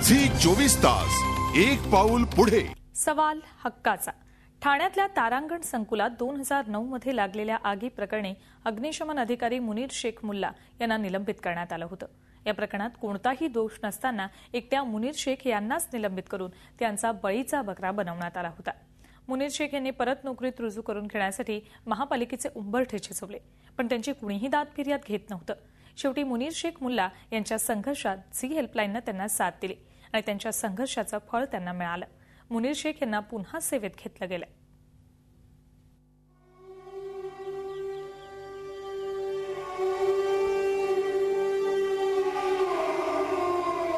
Zee 24 तास एक पाऊल पुढे। सवाल हक्काचा। ठाण्यातल्या तारांगण संकुलात 2009 मध्ये लागलेल्या आगी प्रकरणी अग्निशमन अधिकारी मुनीर शेख मुल्ला यांना निलंबित करण्यात आलं होतं। या प्रकरणात कोणताही दोष नसताना एकट्या मुनीर शेख यांनाच निलंबित करून त्यांचा बळीचा बकरा बनवण्यात आला होता। मुनीर शेख यांनी परत नोकरीत रुजू करून घेण्यासाठी महापालिकेचे उंबरठे झिजवले, पण त्यांची कुणीही दाद फिर्याद घेत नव्हतं। शेवटी मुनीर शेख मुल्ला यांच्या संघर्षात झी हेल्पलाईननं त्यांना साथ दिली आणि त्यांच्या संघर्षाचं फळ त्यांना मिळालं। मुनीर शेख यांना पुन्हा सेवेत घेतलं गेलं।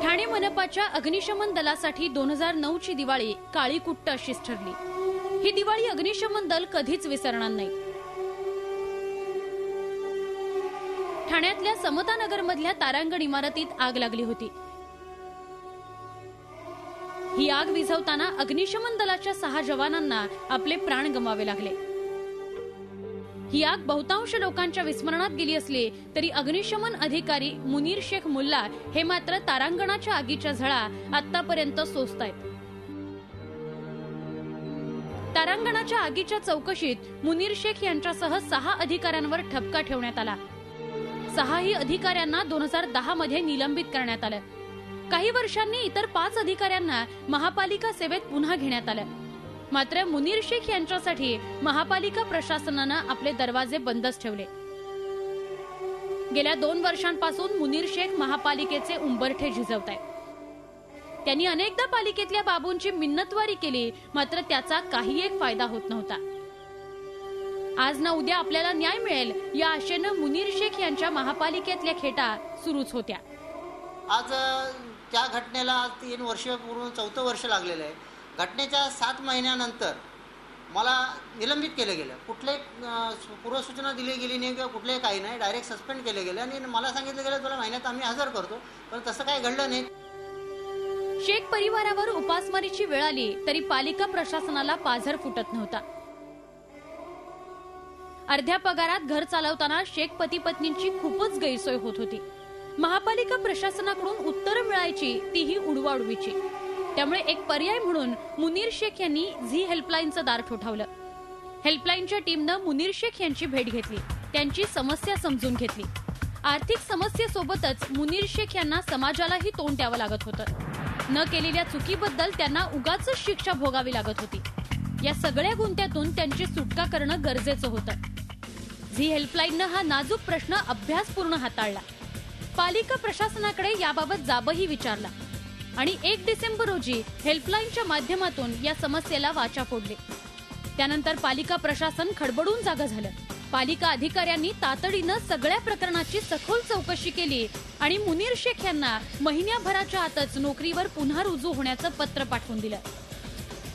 ठाणे मनपाच्या अग्निशमन दलासाठी 2009 ची दिवाळी काळी कुट्ट अशीच ठरली। ही दिवाळी अग्निशमन दल कधीच विसरणार नाही। ठाण्यातल्या समतानगरमधल्या तारांगण इमारतीत आग लागली होती। ही आग विझवताना अग्निशमन दलाच्या 6 जवानांना आपले प्राण गमावे लागले। ही आग बहुतांश लोकांच्या विस्मरणात गेली असली तरी अग्निशमन अधिकारी मुनीर शेख मुल्ला हे मात्र तारांगणाच्या आगीच्या झळा आतापर्यंत सोसतायत। तारांगणाच्या आगीच्या चौकशीत मुनीर शेख यांच्यासह 6 अधिकाऱ्यांवर ठपका ठेवण्यात आला। 6ही अधिकाऱ्यांना 2010 मध्ये निलंबित करण्यात आलं। काही वर्षांनी इतर 5 अधिकाऱ्यांना महापालिका सेवेत पुन्हा घेण्यात आलं। मात्र मुनीर शेख यांच्यासाठी महापालिका प्रशासनानं आपले दरवाजे बंदच ठेवले। गेल्या 2 वर्षांपासून मुनीर शेख महापालिकेचे उंबरठे झिजवतायत। त्यांनी अनेकदा पालिकेतल्या बाबूंची मिन्नतवारी केली, मात्र त्याचा काही एक फायदा होत नव्हता। आज ना उद्या आपल्याला न्याय मिळेल या आशेनं मुनीर शेख यांच्या महापालिकेतल्या खेटा सुरूच होत्या। आज त्या घटनेला 3 वर्ष पूर्ण 4थं वर्ष लागलेलं आहे। घटनेच्या 7 महिन्यानंतर मला निलंबित केलं गेलं। कुठल्याही पूर्वसूचना दिली गेली नाही किंवा कुठलेही काही नाही, डायरेक्ट सस्पेंड केले गेले आणि मला सांगितलं गेलं तुला महिन्यात आम्ही हजर करतो, पण तसं काही घडलं नाही। शेख परिवारावर उपासमारीची वेळ आली तरी पालिका प्रशासनाला पाझर फुटत नव्हता। अर्ध्या पगारात घर चालवताना शेख पती पत्नींची खूपच गैरसोय होत होती। महापालिका प्रशासनाकडून उत्तरं मिळायची तीही उडवाउडवीची। त्यामुळे एक पर्याय म्हणून मुनीर शेख यांनी झी हेल्पलाईनचं दार ठोठावलं। हेल्पलाईनच्या टीमनं मुनीर शेख यांची भेट घेतली, त्यांची समस्या समजून घेतली। आर्थिक समस्येसोबतच मुनीर शेख यांना समाजालाही तोंड द्यावं लागत होतं। न केलेल्या चुकीबद्दल त्यांना उगाच शिक्षा भोगावी लागत होती। या सगळ्या गुंत्यातून त्यांची सुटका करणं गरजेचं होतं। झी हेल्पलाईननं हा नाजूक प्रश्न अभ्यासपूर्ण हाताळला। पालिका प्रशासनाकडे याबाबत जाबही विचारला आणि 1 डिसेंबर रोजी हेल्पलाईनच्या माध्यमातून या समस्येला वाचा फोडली। त्यानंतर पालिका प्रशासन खडबडून जागं झालं। पालिका अधिकाऱ्यांनी तातडीनं सगळ्या प्रकरणाची सखोल चौकशी केली आणि मुनीर शेख यांना महिन्याभराच्या आतच नोकरीवर पुन्हा रुजू होण्याचं पत्र पाठवून दिलं।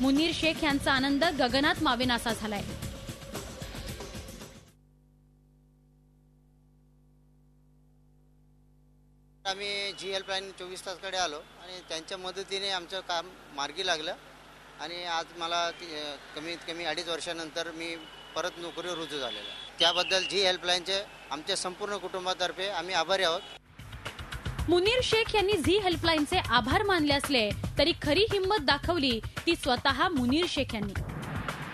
मुनीर शेख यांचा आनंद गगनात मावेनासा झालाय। आम्ही झी हेल्पलाईन 24 तासकडे आलो आणि त्यांच्या मदतीने आमचं काम मार्गी लागलं आणि आज मला कमीत कमी 2.5 वर्षानंतर मी परत नोकरीवर रुजू झालेलो आहे। त्याबद्दल झी हेल्पलाईनचे आमच्या संपूर्ण कुटुंबातर्फे आम्ही आभारी आहोत। मुनीर शेख यांनी झी हेल्पलाईनचे आभार मानले असले तरी खरी हिंमत दाखवली ती स्वतः मुनीर शेख यांनी।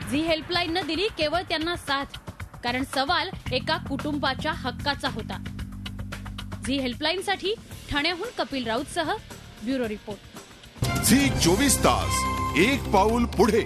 झी हेल्पलाईननं दिली केवळ त्यांना साथ, कारण सवाल एका कुटुंबाच्या हक्काचा होता। झी हेल्पलाईनसाठी ठाण्याहून कपिल राऊतसह ब्युरो रिपोर्ट। झी 24 तास एक पाऊल पुढे।